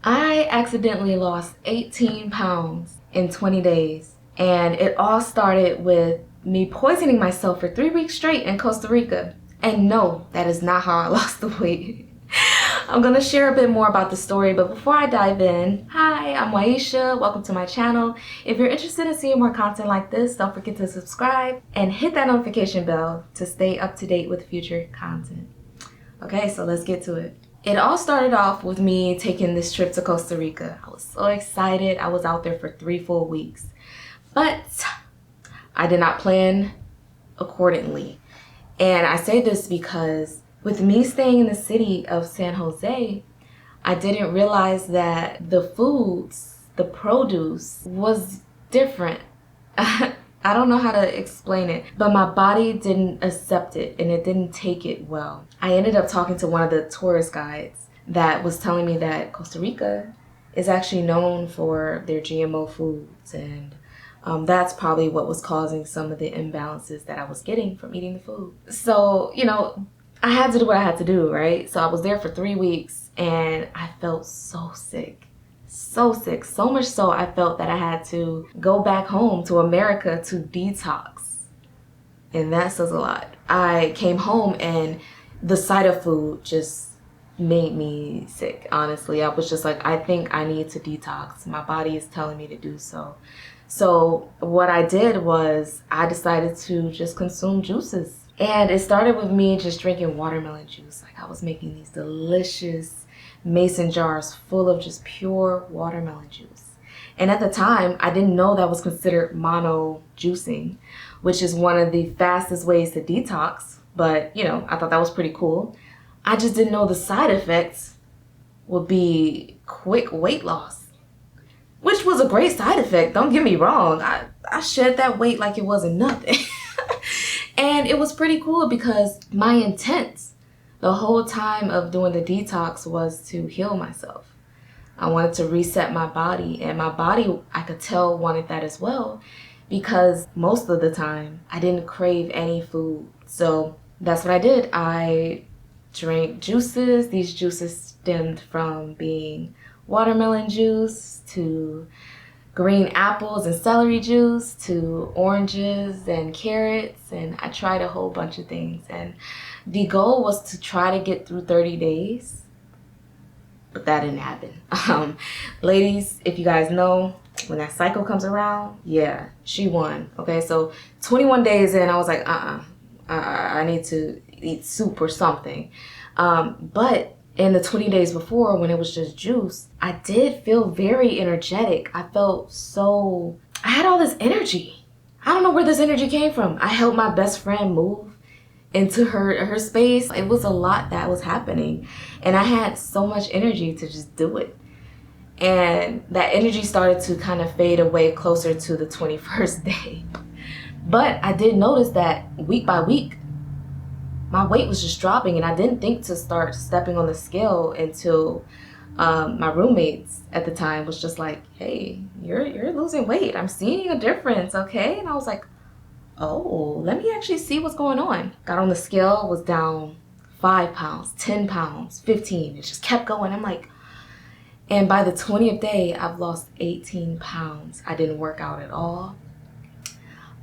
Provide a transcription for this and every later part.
I accidentally lost 18 pounds in 20 days. And it all started with me poisoning myself for 3 weeks straight in Costa Rica. And no, that is not how I lost the weight. I'm gonna share a bit more about the story, but before I dive in, hi, I'm Waisha. Welcome to my channel. If you're interested in seeing more content like this, don't forget to subscribe and hit that notification bell to stay up to date with future content. Okay, so let's get to it. It all started off with me taking this trip to Costa Rica. I was so excited. I was out there for 3 full weeks, but I did not plan accordingly. And I say this because with me staying in the city of San Jose, I didn't realize that the foods, the produce was different. I don't know how to explain it, but my body didn't accept it and it didn't take it well. I ended up talking to one of the tourist guides that was telling me that Costa Rica is actually known for their GMO foods, and that's probably what was causing some of the imbalances that I was getting from eating the food. So, I had to do what I had to do, right? So I was there for 3 weeks and I felt so sick. So sick, so much so I felt that I had to go back home to America to detox. And that says a lot. I came home and the sight of food just made me sick, honestly. I was just like, I think I need to detox. My body is telling me to do so. So what I did was I decided to just consume juices. And it started with me just drinking watermelon juice. Like I was making these delicious mason jars full of just pure watermelon juice. And at the time, I didn't know that was considered mono juicing, which is one of the fastest ways to detox. But, I thought that was pretty cool. I just didn't know the side effects would be quick weight loss, which was a great side effect. Don't get me wrong. I shed that weight like it wasn't nothing. And it was pretty cool because my intent the whole time of doing the detox was to heal myself. I wanted to reset my body, and my body, I could tell, wanted that as well, because most of the time I didn't crave any food. So that's what I did. I drank juices. These juices stemmed from being watermelon juice to green apples and celery juice to oranges and carrots, and I tried a whole bunch of things. And the goal was to try to get through 30 days, but that didn't happen. Ladies, if you guys know, when that cycle comes around, yeah, she won. Okay, so 21 days in, I was like, I need to eat soup or something. But in the 20 days before, when it was just juice, I did feel very energetic. I had all this energy. I don't know where this energy came from. I helped my best friend move into her space. It was a lot that was happening, and I had so much energy to just do it. And that energy started to kind of fade away closer to the 21st day. But I did notice that week by week, my weight was just dropping, and I didn't think to start stepping on the scale until my roommates at the time was just like, hey, you're losing weight. I'm seeing a difference, okay? And I was like, oh, let me actually see what's going on. Got on the scale, was down 5 pounds, 10 pounds, 15. It just kept going. I'm like, and by the 20th day, I've lost 18 pounds. I didn't work out at all.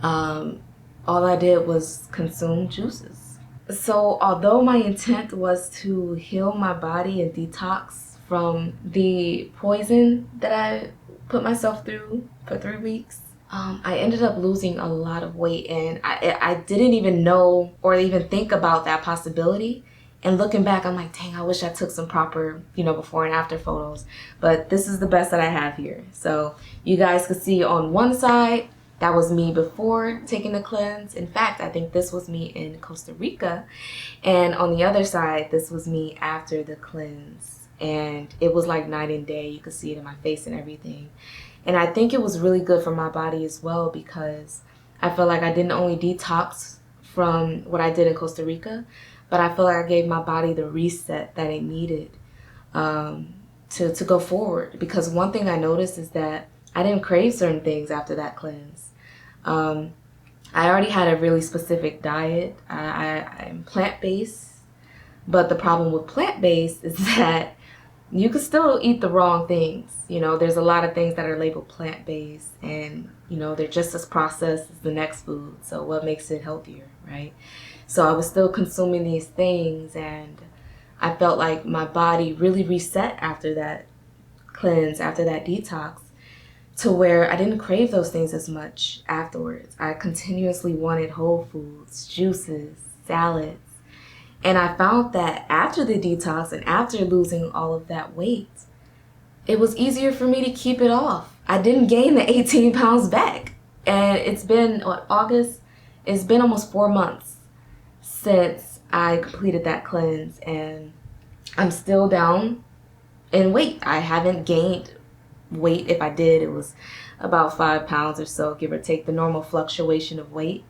All I did was consume juices. So although my intent was to heal my body and detox from the poison that I put myself through for 3 weeks, I ended up losing a lot of weight, and I didn't even know or even think about that possibility. And looking back, I'm like, dang, I wish I took some proper, before and after photos. But this is the best that I have here. So you guys can see on one side, that was me before taking the cleanse. In fact, I think this was me in Costa Rica. And on the other side, this was me after the cleanse. And it was like night and day. You could see it in my face and everything. And I think it was really good for my body as well, because I felt like I didn't only detox from what I did in Costa Rica, but I feel like I gave my body the reset that it needed to go forward. Because one thing I noticed is that I didn't crave certain things after that cleanse. I already had a really specific diet. I'm plant-based, but the problem with plant-based is that you could still eat the wrong things. You know, there's a lot of things that are labeled plant-based, and you know, they're just as processed as the next food. So what makes it healthier, right? So I was still consuming these things, and I felt like my body really reset after that cleanse, after that detox, to where I didn't crave those things as much afterwards. I continuously wanted whole foods, juices, salads. And I found that after the detox and after losing all of that weight, it was easier for me to keep it off. I didn't gain the 18 pounds back. And it's been, August? It's been almost 4 months since I completed that cleanse, and I'm still down in weight. I haven't gained weight. If I did, it was about 5 pounds or so, give or take the normal fluctuation of weight.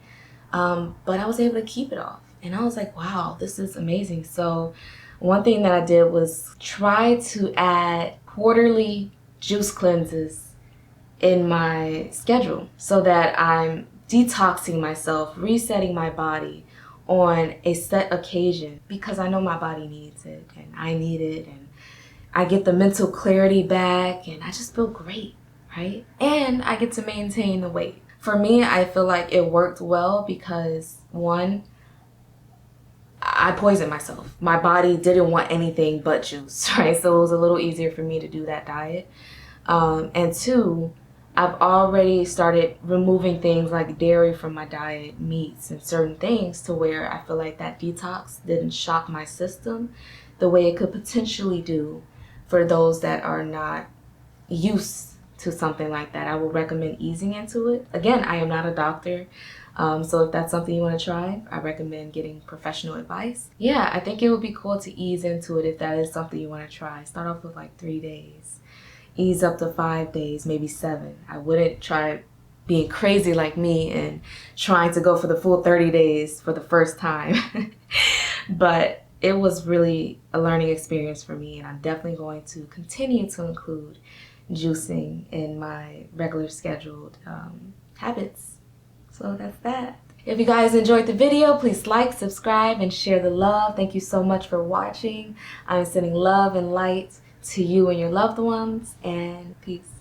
But I was able to keep it off. And I was like, wow, this is amazing. So one thing that I did was try to add quarterly juice cleanses in my schedule so that I'm detoxing myself, resetting my body on a set occasion, because I know my body needs it and I need it, and I get the mental clarity back and I just feel great, right? And I get to maintain the weight. For me, I feel like it worked well because, one, I poisoned myself. My body didn't want anything but juice, right? So it was a little easier for me to do that diet. And two, I've already started removing things like dairy from my diet, meats and certain things, to where I feel like that detox didn't shock my system the way it could potentially do for those that are not used to something like that. I would recommend easing into it. Again, I am not a doctor. So if that's something you want to try, I recommend getting professional advice. Yeah, I think it would be cool to ease into it if that is something you want to try. Start off with like 3 days. Ease up to 5 days, maybe 7. I wouldn't try being crazy like me and trying to go for the full 30 days for the first time. But it was really a learning experience for me, and I'm definitely going to continue to include juicing in my regular scheduled habits. So that's that. If you guys enjoyed the video, please like, subscribe, and share the love. Thank you so much for watching. I'm sending love and light to you and your loved ones, and peace.